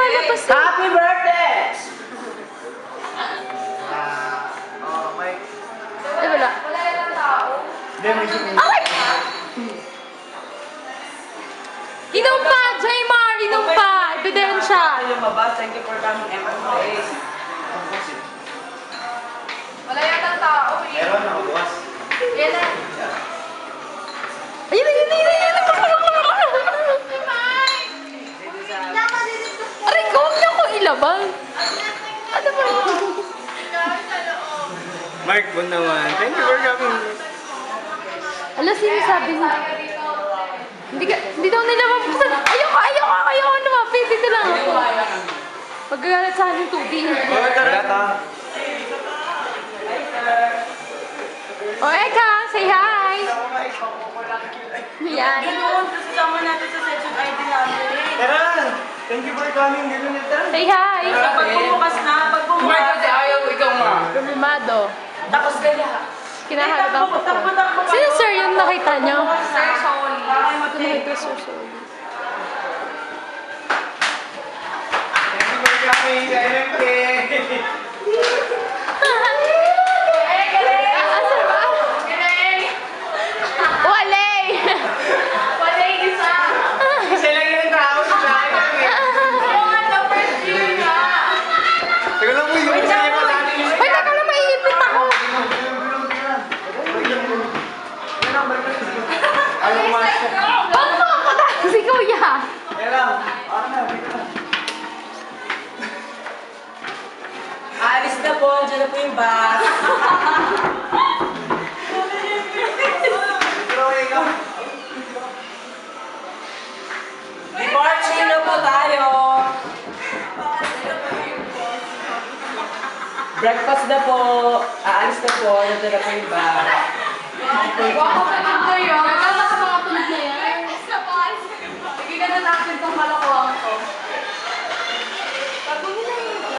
lalabas na. Happy birthday! Mike. Ay, wala. Hindi, may sumili. Ay! Inom pa, Jaymar! Inom pa! Ebidensya! Lumabas. Thank you for coming, MFA. Wala yata tao eh. Meron ako, bukas. Yan na. Ayun, ayun, ayun, ayun! Aray ko, huwag niyo ko ilabang. Ano ba yun? Mark, bon naman. Thank you for coming. Ala, sinasabi niya. Hindi daw nila mabuksan. Ayoko lumapit. Dito lang ako. Magagalit sa akin yung tubig. Wala ta. O, Eka, say hi! Yan. Kasama natin sa session ID namin. Tara! Thank you for coming. Ganun na tara. Say hi! Pag bumukas na, pag bumukas. kasi ayaw, ikaw nga. Rumimado. Tapos kaya. Kinahalatan ko po. Sino sir yung nakita nyo? Sir Soli. Ito nakita sir Soli. Thank you for coming, MFK. Asa ba? Wale! Wala yung isa. Isa lang yung tao. Oo nga, the first year nga. Teka lang mo, yung isa niya pa dati. Hoy, teka lang, maiipit ako. Ayaw kumasya. Ba't mo ako na? Si Kuya. Teka lang. Ano na, wait lang. Alis na po. Diyan na po yung bus. Marching na po tayo. Breakfast na po. Aalis na po. Diyan na po yung bus. Wako ka nito yun.